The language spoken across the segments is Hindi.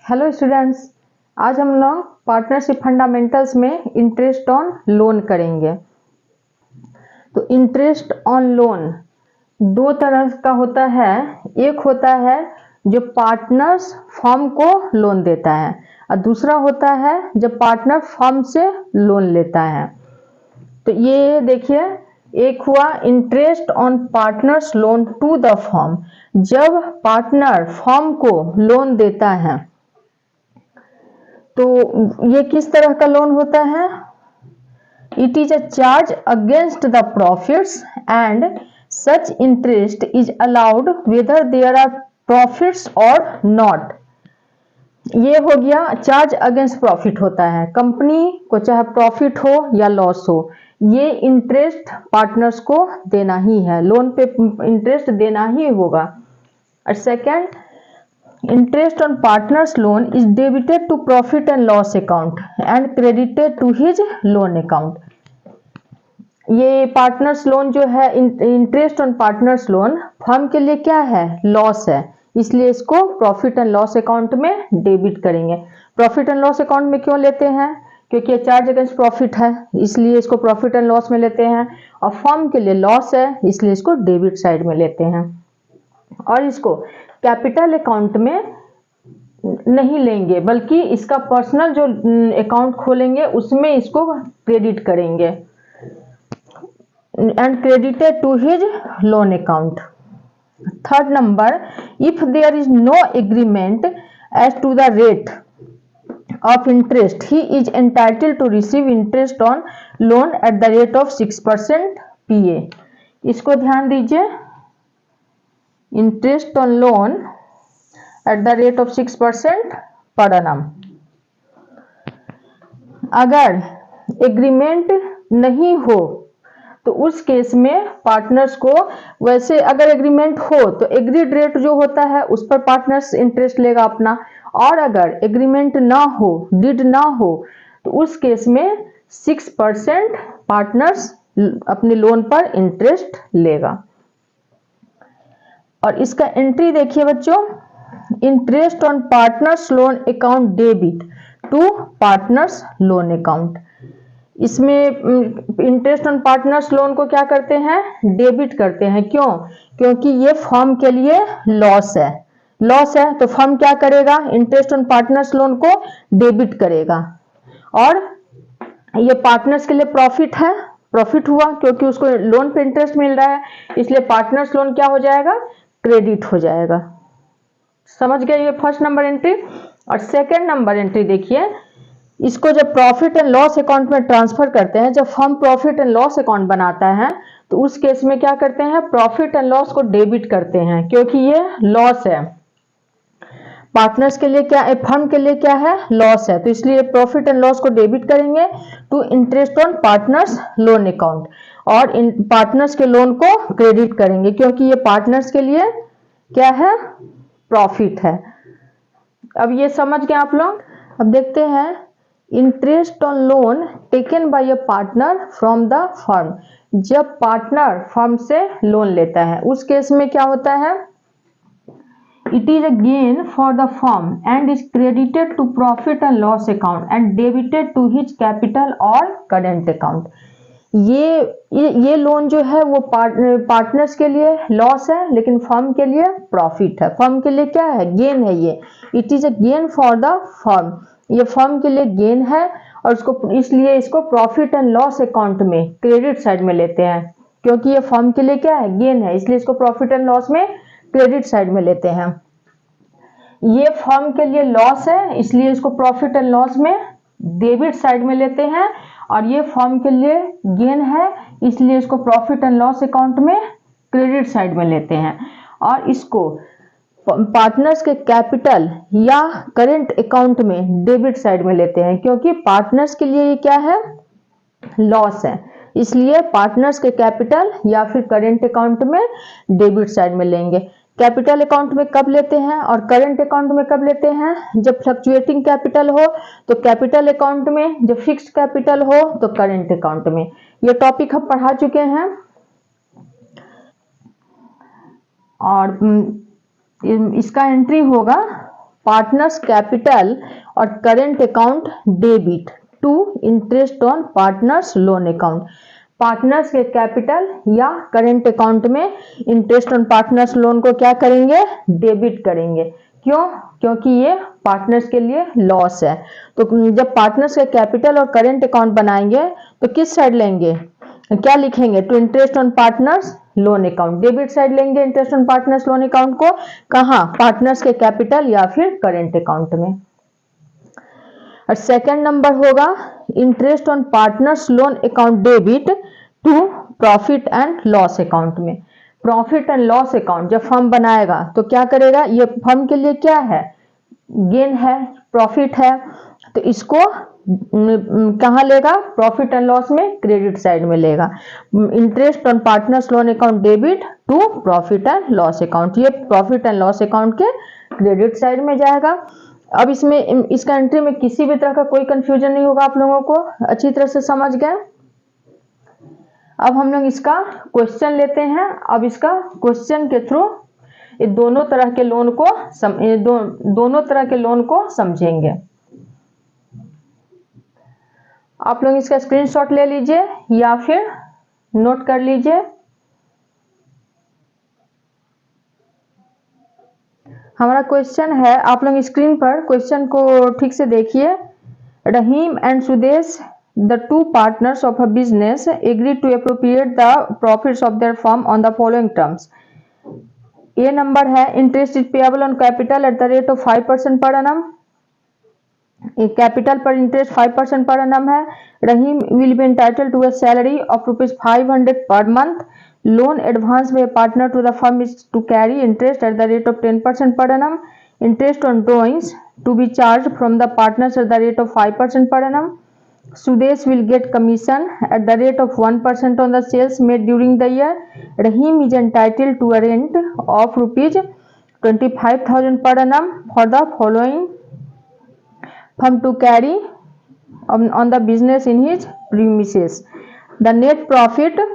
हेलो स्टूडेंट्स, आज हम लोग पार्टनरशिप फंडामेंटल्स में इंटरेस्ट ऑन लोन करेंगे। तो इंटरेस्ट ऑन लोन दो तरह का होता है। एक होता है जो पार्टनर्स फर्म को लोन देता है और दूसरा होता है जब पार्टनर फर्म से लोन लेता है। तो ये देखिए, एक हुआ interest on partners loan to the firm, जब पार्टनर फर्म को लोन देता है। तो ये किस तरह का लोन होता है? It is a charge against the profits and such interest is allowed whether there are profits और नॉट। ये हो गया चार्ज अगेंस्ट प्रॉफिट होता है। कंपनी को चाहे प्रॉफिट हो या लॉस हो, ये इंटरेस्ट पार्टनर्स को देना ही है, लोन पे इंटरेस्ट देना ही होगा। और second, interest on partners loan is debited to profit and loss account and credited to his loan account। ये पार्टनर्स लोन जो है, interest on partners loan firm के लिए क्या है? लॉस है, इसलिए इसको प्रॉफिट एंड लॉस अकाउंट में डेबिट करेंगे। प्रॉफिट एंड लॉस अकाउंट में क्यों लेते हैं? क्योंकि ये चार्ज अगेंस्ट प्रॉफिट है, इसलिए इसको प्रॉफिट एंड लॉस में लेते हैं। और फर्म के लिए लॉस है, इसलिए इसको डेबिट साइड में लेते हैं। और इसको कैपिटल अकाउंट में नहीं लेंगे, बल्कि इसका पर्सनल जो अकाउंट खोलेंगे उसमें इसको क्रेडिट करेंगे। And credited to his loan account. Third number, if there is no agreement as to the rate of interest, he is entitled to receive interest on loan at the rate of 6% PA। इसको ध्यान दीजिए, interest on loan at the rate of 6% per annum। अगर एग्रीमेंट नहीं हो तो उस केस में पार्टनर्स को, वैसे अगर एग्रीमेंट हो तो एग्रीड रेट जो होता है उस पर पार्टनर्स इंटरेस्ट लेगा अपना, और अगर एग्रीमेंट ना हो, डिड ना हो, तो उस केस में 6% पार्टनर्स अपने लोन पर इंटरेस्ट लेगा। और इसका एंट्री देखिए बच्चों, interest on partners loan account debit to partners loan account. इसमें इंटरेस्ट ऑन पार्टनर्स लोन को क्या करते हैं? डेबिट करते हैं। क्यों? क्योंकि ये फर्म के लिए लॉस है। लॉस है तो फर्म क्या करेगा? इंटरेस्ट ऑन पार्टनर्स लोन को डेबिट करेगा। और ये पार्टनर्स के लिए प्रॉफिट है, प्रॉफिट हुआ क्योंकि उसको लोन पे इंटरेस्ट मिल रहा है, इसलिए पार्टनर्स लोन क्या हो जाएगा? क्रेडिट हो जाएगा। समझ गए ये फर्स्ट नंबर एंट्री। और सेकंड नंबर एंट्री देखिए, इसको जब प्रॉफिट एंड लॉस अकाउंट में ट्रांसफर करते हैं, जब firm profit and loss account बनाता है तो उस केस में क्या करते हैं? प्रॉफिट एंड लॉस को डेबिट करते हैं, क्योंकि ये लॉस है। पार्टनर्स के लिए क्या है? फर्म के लिए क्या है? लॉस है, तो इसलिए प्रॉफिट एंड लॉस को डेबिट करेंगे to interest on partners loan account, और इन पार्टनर्स के लोन को क्रेडिट करेंगे क्योंकि ये पार्टनर्स के लिए क्या है? प्रॉफिट है। अब ये समझ गए आप लोग। अब देखते हैं, interest on loan taken by a partner from the firm. जब पार्टनर फर्म से लोन लेता है उस केस में क्या होता है? It is a gain for the firm and is credited to profit and loss account and debited to his capital और करेंट अकाउंट। ये लोन जो है वो पार्टनर्स के लिए लॉस है, लेकिन फर्म के लिए प्रॉफिट है। फर्म के लिए क्या है? गेन है। ये it is a gain for the firm, ये फर्म के लिए गेन है, और उसको इसलिए इसको प्रॉफिट एंड लॉस अकाउंट में क्रेडिट साइड में लेते हैं, क्योंकि ये फर्म के लिए क्या है? गेन है, इसलिए इसको प्रॉफिट एंड लॉस में क्रेडिट साइड में लेते हैं। ये फर्म के लिए लॉस है, इसलिए इसको प्रॉफिट एंड लॉस में डेबिट साइड में लेते हैं, और ये फर्म के लिए गेन है, इसलिए इसको प्रॉफिट एंड लॉस अकाउंट में क्रेडिट साइड में लेते हैं। और इसको पार्टनर्स के कैपिटल या करेंट अकाउंट में डेबिट साइड में लेते हैं, क्योंकि पार्टनर्स के लिए ये क्या है? लॉस है, इसलिए पार्टनर्स के कैपिटल या फिर करेंट अकाउंट में डेबिट साइड में लेंगे। कैपिटल अकाउंट में कब लेते हैं और करेंट अकाउंट में कब लेते हैं? जब फ्लक्चुएटिंग कैपिटल हो तो कैपिटल अकाउंट में, जब फिक्स्ड कैपिटल हो तो करेंट अकाउंट में। ये टॉपिक हम पढ़ा चुके हैं। और इसका एंट्री होगा पार्टनर्स कैपिटल और current account debit to interest on partners loan account. Partners के कैपिटल या करेंट अकाउंट में इंटरेस्ट ऑन पार्टनर्स लोन को क्या करेंगे, डेबिट करेंगे। क्यों? क्योंकि ये पार्टनर्स के लिए लॉस है। तो जब पार्टनर्स के कैपिटल और करेंट अकाउंट बनाएंगे तो किस साइड लेंगे, क्या लिखेंगे, to interest on partners loan account, debit side लेंगे interest on partners loan account को। कहां? पार्टनर्स के कैपिटल या फिर करेंट अकाउंट में। और सेकंड नंबर होगा interest on partners loan account debit to profit and loss account में। प्रॉफिट एंड लॉस अकाउंट जब फर्म बनाएगा तो क्या करेगा, ये फर्म के लिए क्या है, गेन है, प्रॉफिट है, तो इसको कहां लेगा, प्रॉफिट एंड लॉस में, क्रेडिट साइड में लेगा। Interest on partners loan account debit to profit and loss account, ये प्रॉफिट एंड लॉस अकाउंट के क्रेडिट साइड में जाएगा। अब इसमें इसका एंट्री में किसी भी तरह का कोई कंफ्यूजन नहीं होगा, आप लोगों को अच्छी तरह से समझ गए। अब हम लोग इसका क्वेश्चन लेते हैं। अब इसका क्वेश्चन के थ्रू ये दोनों तरह के लोन को दोनों तरह के लोन को समझेंगे। आप लोग इसका स्क्रीनशॉट ले लीजिए या फिर नोट कर लीजिए। हमारा क्वेश्चन है, आप लोग स्क्रीन पर क्वेश्चन को ठीक से देखिए। Rahim and Sudesh, the two partners of a business, agreed to appropriate the profits of their firm on the following terms. A number है, interest is payable on capital at the rate of 5% per annum. Capital पर इंटरेस्ट 5% पर annum है। रहीम will be entitled to a salary of ₹500 per month. Loan advance by a partner to the firm is to carry interest at the rate of 10% per annum. Interest on drawings to be charged from the partners at the rate of 5% per annum. Sudesh will get commission at the rate of 1% on the sales made during the year. Rahim is entitled to a rent of ₹25,000 per annum for the following firm to carry on the business in his premises. The net profit of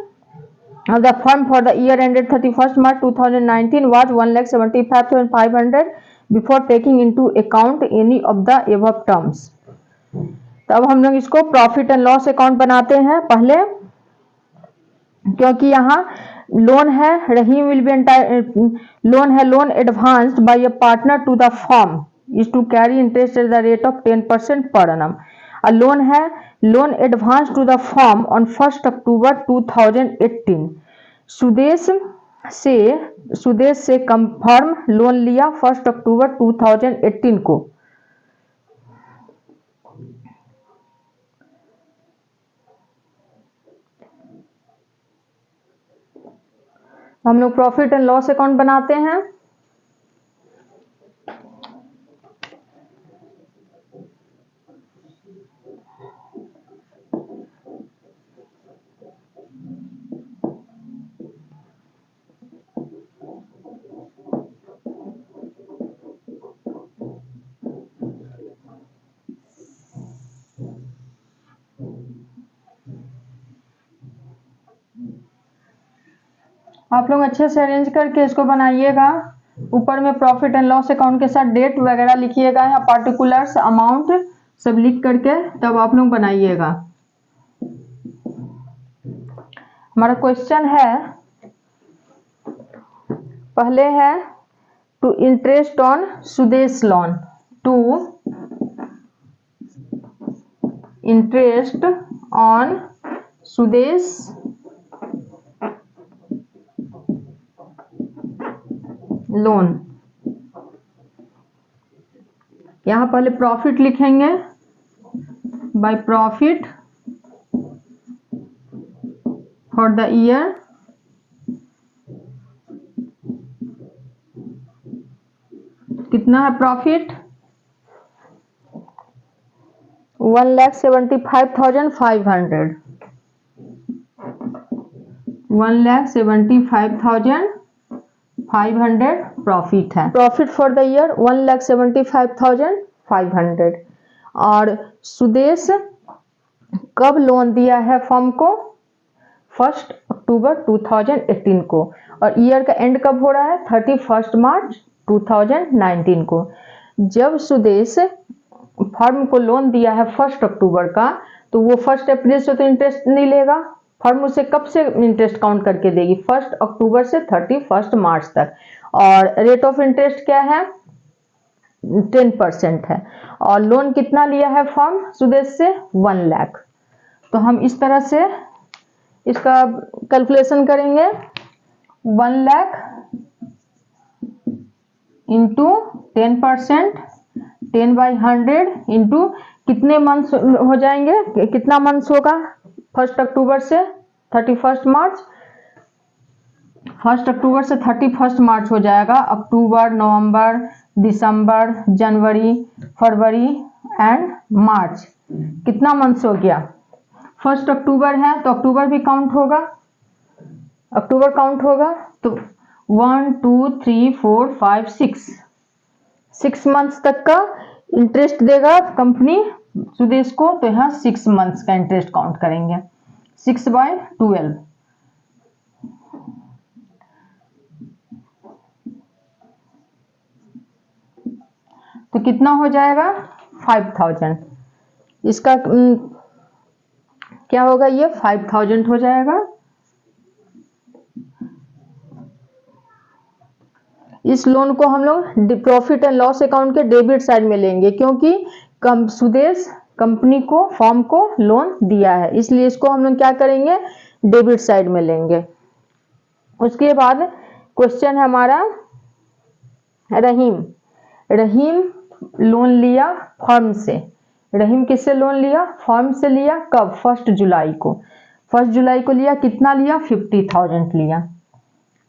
the firm for the year ended 31st March 2019 was ₹1,75,500 before taking into account any of the above terms. तो अब हम लोग इसको प्रॉफिट एंड लॉस अकाउंट बनाते हैं पहले, क्योंकि यहाँ लोन है, रहीम विल बी लोन है, loan advanced by a partner to the firm is to carry interest at the rate of 10% per annum। Loan है, loan advance to the firm on 1 October 2018। Sudesh से फर्म लोन लिया 1 अक्टूबर 2018 को। हम लोग प्रॉफिट एंड लॉस अकाउंट बनाते हैं। आप लोग अच्छे से अरेंज करके इसको बनाइएगा। ऊपर में प्रॉफिट एंड लॉस अकाउंट के साथ डेट वगैरह लिखिएगा या पार्टिकुलर्स अमाउंट सब लिख करके तब आप लोग बनाइएगा। हमारा क्वेश्चन है, पहले है to interest on Sudesh loan, to interest on Sudesh loan. यहां पहले प्रॉफिट लिखेंगे, by profit for the year कितना है प्रॉफिट, 1,75,500, 1,75,500 प्रॉफिट है। Profit for the year 1,75,500। और सुदेश कब लोन दिया है फर्म को, 1 अक्टूबर 2018 को, और ईयर का एंड कब हो रहा है, 31 मार्च 2019 को। जब सुदेश फर्म को लोन दिया है 1 अक्टूबर का, तो वो 1 अप्रैल से तो इंटरेस्ट नहीं लेगा। फर्म उसे कब से इंटरेस्ट काउंट करके देगी? 1 अक्टूबर से 31 मार्च तक। और रेट ऑफ इंटरेस्ट क्या है? 10% है। और लोन कितना लिया है फर्म सुदेश से? 1 लाख। तो हम इस तरह से इसका कैलकुलेशन करेंगे। 1 लाख इंटू 10%, 10/100 इंटू कितने मंथ्स हो जाएंगे, कितना मंथ्स होगा? 1 अक्टूबर से 31 मार्च। 1 अक्टूबर से 31 मार्च हो जाएगा अक्टूबर, नवंबर, दिसंबर, जनवरी, फरवरी एंड मार्च। कितना मंथ्स हो गया? 1 अक्टूबर है तो अक्टूबर भी काउंट होगा, अक्टूबर काउंट होगा। तो 1 2 3 4 5 6 मंथ्स तक का इंटरेस्ट देगा कंपनी सुदेश को। तो यहाँ 6 मंथ्स का इंटरेस्ट काउंट करेंगे। 6/12 तो कितना हो जाएगा? 5000। इसका क्या होगा? ये 5000 हो जाएगा। इस लोन को हम लोग प्रॉफिट एंड लॉस अकाउंट के डेबिट साइड में लेंगे, क्योंकि सुदेश कंपनी को, फर्म को लोन दिया है, इसलिए इसको हम लोग क्या करेंगे? डेबिट साइड में लेंगे। उसके बाद क्वेश्चन है हमारा रहीम। रहीम लोन लिया फर्म से। रहीम किससे लोन लिया? फर्म से लिया। कब? 1 जुलाई को। 1 जुलाई को लिया। कितना लिया? 50,000 लिया।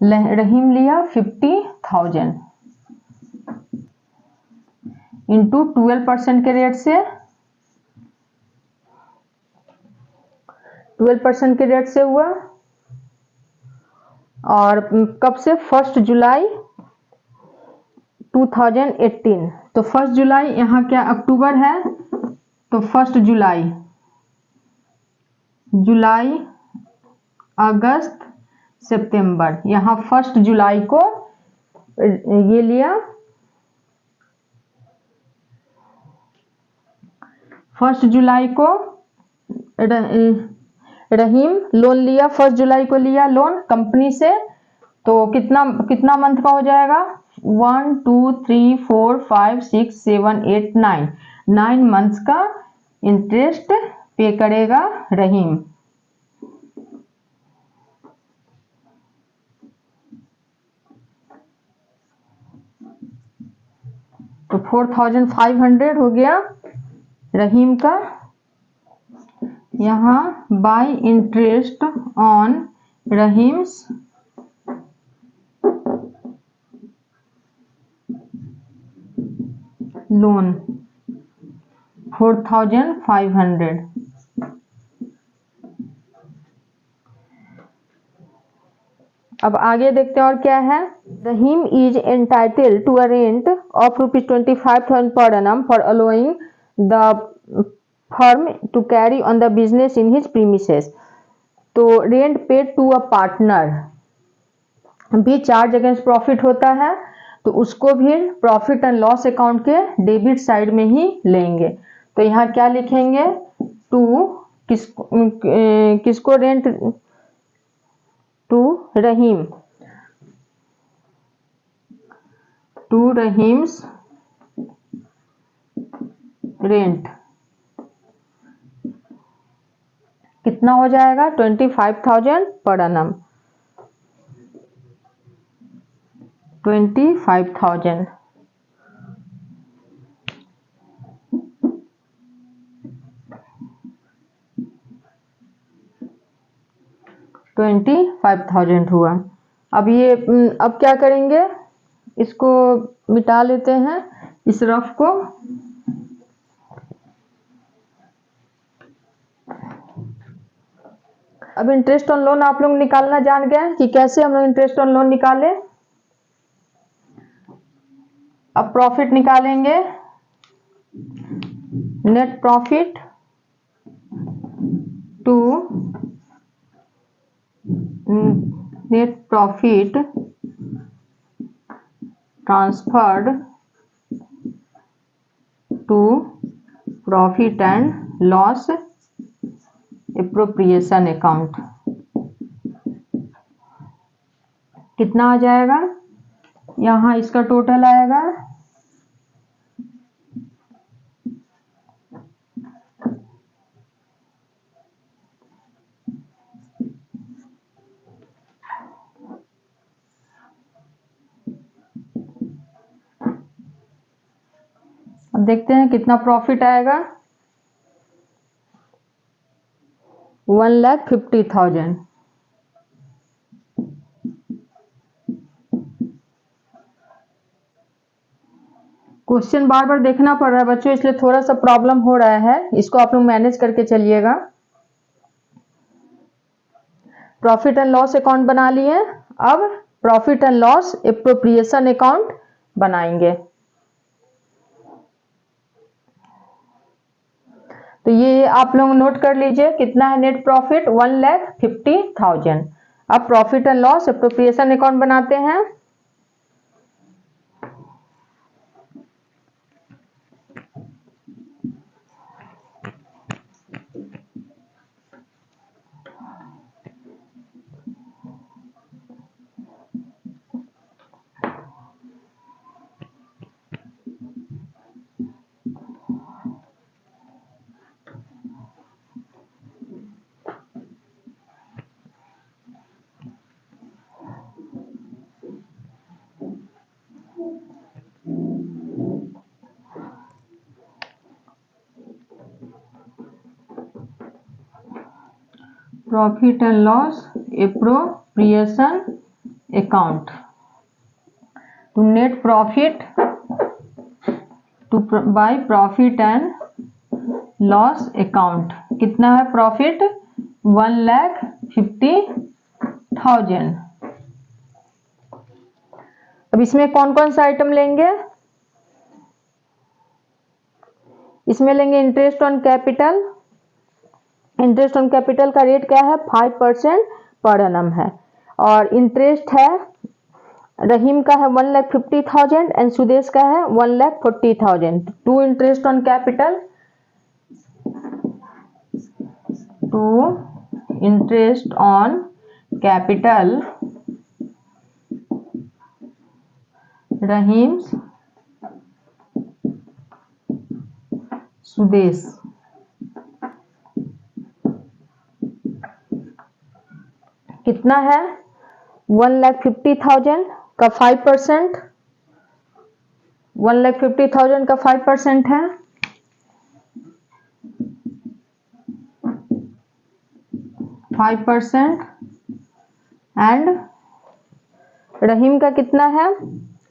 रहीम लिया 50,000 इंटू 12% के रेट से, 12% के रेट से हुआ। और कब से? 1 जुलाई 2018। तो 1 जुलाई, यहाँ क्या अक्टूबर है, तो 1 जुलाई, जुलाई, अगस्त, सितंबर। यहाँ 1 जुलाई को ये लिया, 1 जुलाई को रहीम लोन लिया। 1 जुलाई को लिया लोन कंपनी से। तो कितना मंथ का हो जाएगा? 1 2 3 4 5 6 7 8 9 मंथ्स का इंटरेस्ट पे करेगा रहीम। तो 4500 हो गया रहीम का। यहाँ by interest on Rahim's loan 4500। अब आगे देखते हैं और क्या है। Rahim is entitled to a rent of ₹25,000 per annum for allowing the firm to carry on the business in his premises. तो rent paid to a partner भी चार्ज अगेंस्ट प्रॉफिट होता है, तो उसको भी प्रॉफिट एंड लॉस अकाउंट के डेबिट साइड में ही लेंगे। तो यहाँ क्या लिखेंगे? टू किसको rent? To Rahim, to Rahim's rent. कितना हो जाएगा? 25,000 पर annum। 25,000 25,000 हुआ। अब ये अब क्या करेंगे? इसको मिटा लेते हैं, इस रफ को। अब इंटरेस्ट ऑन लोन आप लोग निकालना जान गए कि कैसे हम लोग इंटरेस्ट ऑन लोन निकाले। अब प्रॉफिट निकालेंगे। Net profit to net profit transferred to profit and loss appropriation account. कितना आ जाएगा? यहाँ इसका टोटल आएगा अब देखते हैं कितना प्रॉफिट आएगा। 1,50,000। क्वेश्चन बार बार देखना पड़ रहा है बच्चों, इसलिए थोड़ा सा प्रॉब्लम हो रहा है, इसको आप लोग मैनेज करके चलिएगा। प्रॉफिट एंड लॉस अकाउंट बना लिए, अब profit and loss appropriation account बनाएंगे। तो ये आप लोग नोट कर लीजिए कितना है नेट प्रॉफिट, 1,50,000। अब profit and loss appropriation account बनाते हैं। Profit and loss appropriation account to net profit to by profit and loss account. कितना है प्रॉफिट? 1,50,000। अब इसमें कौन कौन सा आइटम लेंगे? इसमें लेंगे interest on capital. Interest on capital का रेट क्या है? 5% पर एनम है। और इंटरेस्ट है, रहीम का है 1,50,000 एंड सुदेश का है 1,40,000। To interest on capital, to interest on capital Rahim Sudesh. कितना है? 1,50,000 का 5%, 1,50,000 का 5% है 5%। एंड रहीम का कितना है?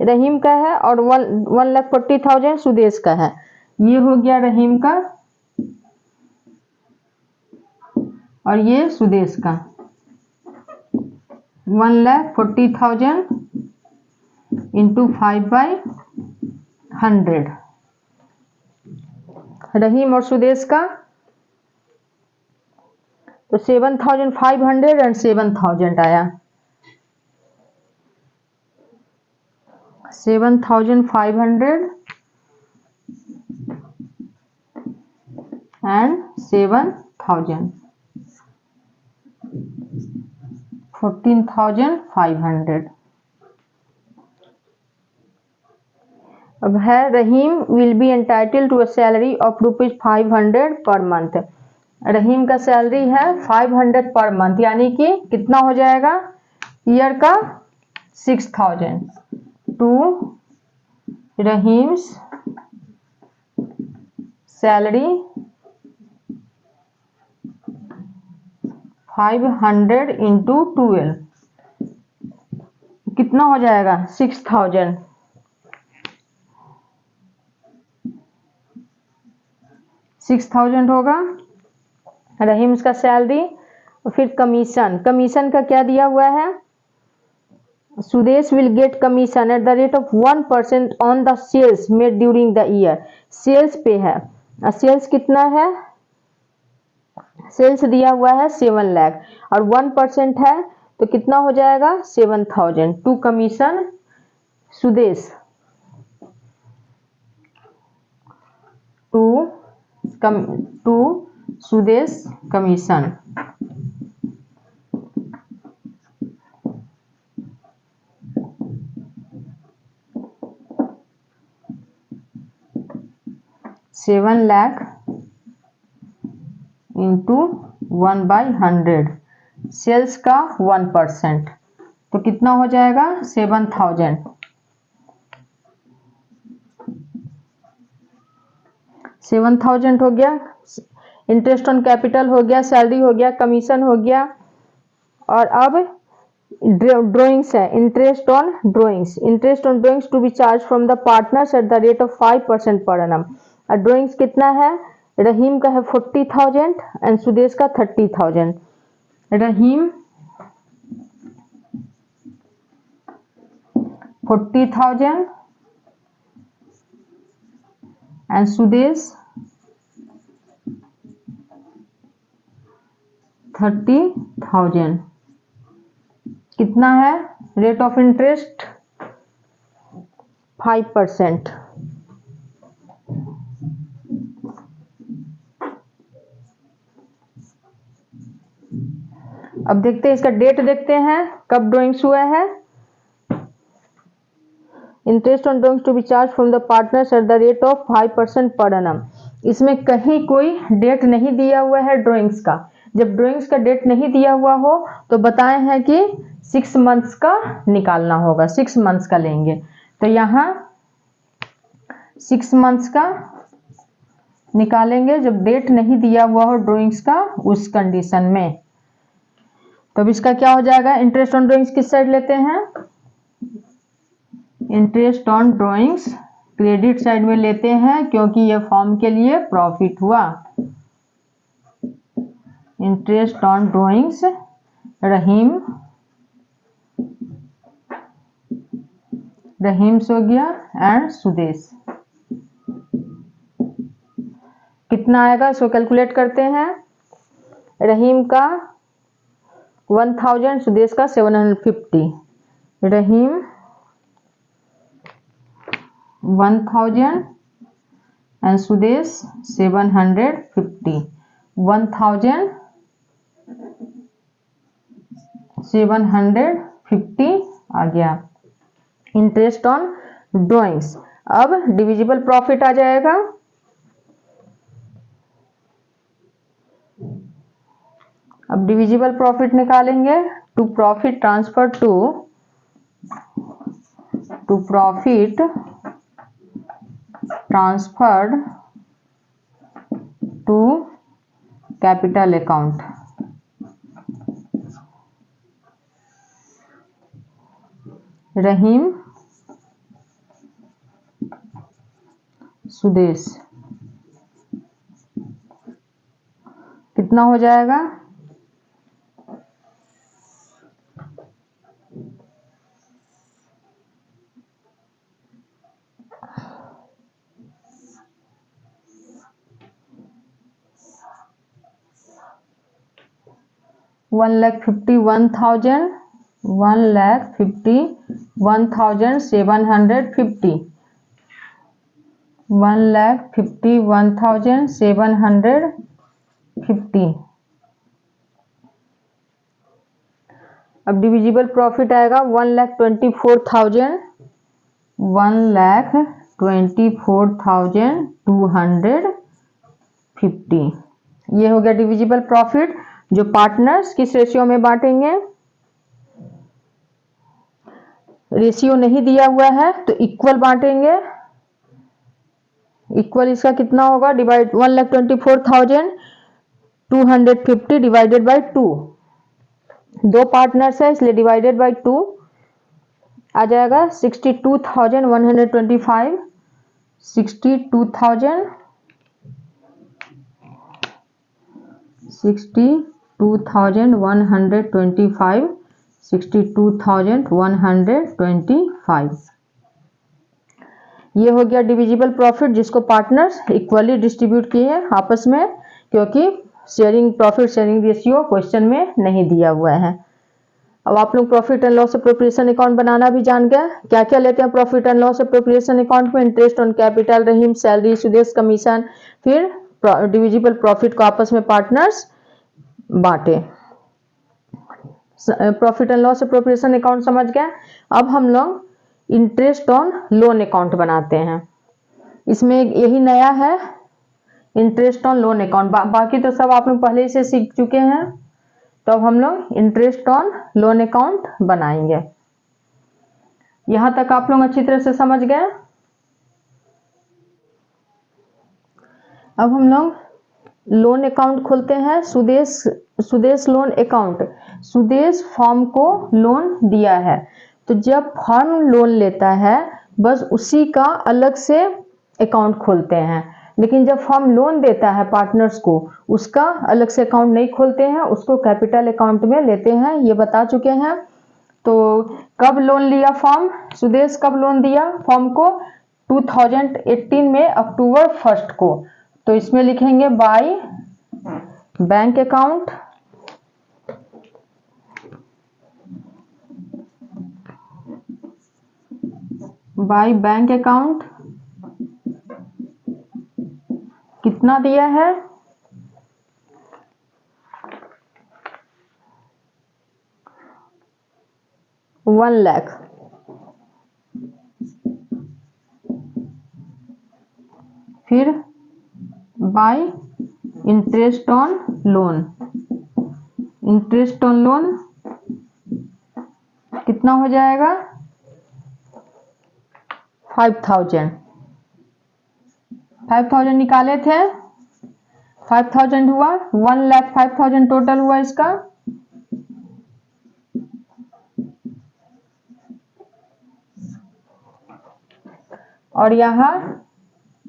रहीम का है और 1,40,000 सुदेश का है। ये हो गया रहीम का और ये सुदेश का। 1,40,000 इंटू 5/100 रहीम और सुदेश का, तो 7,500 एंड 7,000 आया। 7,500 एंड 7,000, 14,500। अब है Rahim will be entitled to a salary of ₹500 per month. रहीम का सैलरी है 500 पर मंथ, यानी कि कितना हो जाएगा ईयर का? 6,000 टू रहीम्स सैलरी 500 इंटू 12 कितना हो जाएगा? 6,000। 6,000 होगा रहीम्स का सैलरी। फिर कमीशन, कमीशन का क्या दिया हुआ है? Sudesh will get commission at the rate of 1% on the sales made during the year. Sales पे है, सेल्स कितना है? सेल्स दिया हुआ है 7 लाख और 1% है तो कितना हो जाएगा? 7,000 to commission Sudesh. To Sudesh commission. $7 lakh into 1/100, sales का 1%, तो कितना हो जाएगा 7,000। 7,000 हो गया। इंटरेस्ट ऑन कैपिटल हो गया, सैलरी हो गया, कमीशन हो गया। और अब ड्रॉइंग्स है, interest on drawings. Interest on drawings to be charge from the partners at the rate of 5% per annum. और ड्रॉइंग्स कितना है, रहीम का है 40,000 एंड सुदेश का 30,000। रहीम 40,000 एंड सुदेश 30,000। कितना है रेट ऑफ इंटरेस्ट 5%। अब देखते हैं इसका डेट, देखते हैं कब ड्रॉइंग्स हुआ है। Interest on drawings to be charge from the partners at the rate of 5% per annum. इसमें कहीं कोई डेट नहीं दिया हुआ है ड्रॉइंग्स का। जब ड्रॉइंग्स का डेट नहीं दिया हुआ हो तो बताए हैं कि 6 मंथ्स का निकालना होगा, 6 मंथ्स का लेंगे। तो यहाँ 6 मंथ्स का निकालेंगे जब डेट नहीं दिया हुआ हो ड्रॉइंग्स का, उस कंडीशन में। तो अब इसका क्या हो जाएगा, इंटरेस्ट ऑन ड्रॉइंग्स किस साइड लेते हैं, interest on drawings credit side में लेते हैं, क्योंकि ये फॉर्म के लिए प्रॉफिट हुआ। इंटरेस्ट ऑन ड्रॉइंग्स रहीम हो गया एंड सुदेश। कितना आएगा इसको कैलकुलेट करते हैं। रहीम का 1000, सुदेश का 750। रहीम 1000 एंड सुदेश 750। 1000 750 आ गया इंटरेस्ट ऑन ड्रॉइंग्स। अब डिविजिबल प्रॉफिट आ जाएगा। अब डिविजिबल प्रॉफिट निकालेंगे। To profit transfer to profit transferred to capital account. Rahim Sudesh कितना हो जाएगा, $1,51,750। 1,51,750। अब डिविजिबल प्रॉफिट आएगा 1,24,000। 1,24,250। ये हो गया डिविजिबल प्रॉफिट, जो पार्टनर्स किस रेशियो में बांटेंगे। रेशियो नहीं दिया हुआ है तो इक्वल बांटेंगे। इक्वल इसका कितना होगा, डिवाइड 1,24,250 डिवाइडेड बाई 2। दो पार्टनर्स है इसलिए डिवाइडेड बाई 2 आ जाएगा 62,125। 62,125। 62,125। ये हो गया डिविजिबल प्रॉफिट, जिसको पार्टनर्स इक्वली डिस्ट्रीब्यूट किए आपस में, क्योंकि sharing profit sharing ratio question में नहीं दिया हुआ है। अब आप लोग profit and loss appropriation account बनाना भी जान गए। क्या क्या लेते हैं profit and loss appropriation account में? Interest on capital, Rahim, salary, Sudesh, commission, फिर डिविजिबल प्रॉफिट को आपस में पार्टनर्स बांटे। Profit and loss appropriation account समझ गए। अब हम लोग इंटरेस्ट ऑन लोन अकाउंट बनाते हैं। इसमें यही नया है, इंटरेस्ट ऑन लोन अकाउंट। बाकी तो सब आप लोग पहले से सीख चुके हैं। तो अब हम लोग इंटरेस्ट ऑन लोन अकाउंट बनाएंगे। यहां तक आप लोग अच्छी तरह से समझ गए। अब हम लोग लोन अकाउंट खोलते हैं। Sudesh loan account. Sudesh firm को लोन दिया है, तो जब फर्म लोन लेता है बस उसी का अलग से अकाउंट खोलते हैं, लेकिन जब फर्म लोन देता है पार्टनर्स को, उसका अलग से अकाउंट नहीं खोलते हैं, उसको कैपिटल अकाउंट में लेते हैं। ये बता चुके हैं। तो कब लोन लिया फर्म? सुदेश कब लोन दिया फर्म को? 2018 में अक्टूबर 1 को। तो इसमें लिखेंगे by bank account, by bank account. कितना दिया है? 1 लाख। फिर bye interest on loan. Interest on loan कितना हो जाएगा? 5000। 5000 निकाले थे, 5000 हुआ, 1,05,000 टोटल हुआ इसका। और यहाँ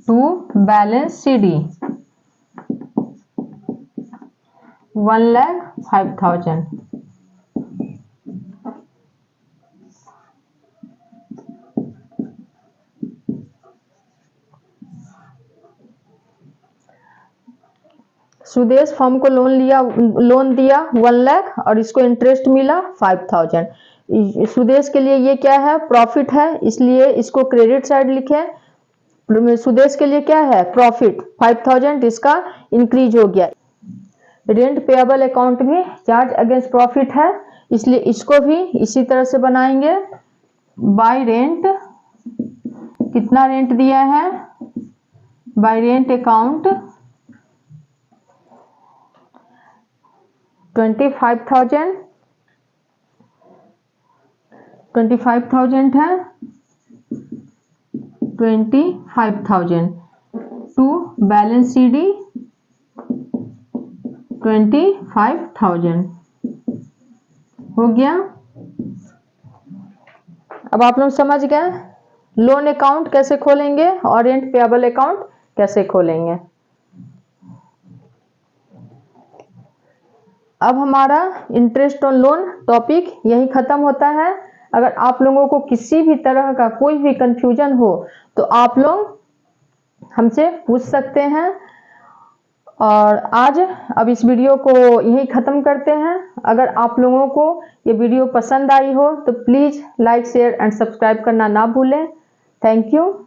to balance C 1,05,000। Sudesh firm को लोन दिया 1 लाख और इसको इंटरेस्ट मिला 5000। सुदेश के लिए ये क्या है? प्रॉफिट है, इसलिए इसको क्रेडिट साइड लिखे। सुदेश के लिए क्या है? प्रॉफिट 5000, इसका इंक्रीज हो गया। रेंट पेएबल अकाउंट में चार्ज अगेंस्ट प्रॉफिट है, इसलिए इसको भी इसी तरह से बनाएंगे। बाय रेंट, कितना रेंट दिया है? बाय रेंट अकाउंट 25,000 है। 25,000 टू बैलेंस सीडी 25,000 हो गया। अब आप लोग समझ गए लोन अकाउंट कैसे खोलेंगे और रेंट पेएबल अकाउंट कैसे खोलेंगे। अब हमारा इंटरेस्ट ऑन लोन टॉपिक यही खत्म होता है। अगर आप लोगों को किसी भी तरह का कोई भी कंफ्यूजन हो तो आप लोग हमसे पूछ सकते हैं। और आज अब इस वीडियो को यही खत्म करते हैं। अगर आप लोगों को ये वीडियो पसंद आई हो तो please like, share and subscribe करना ना भूलें। Thank you.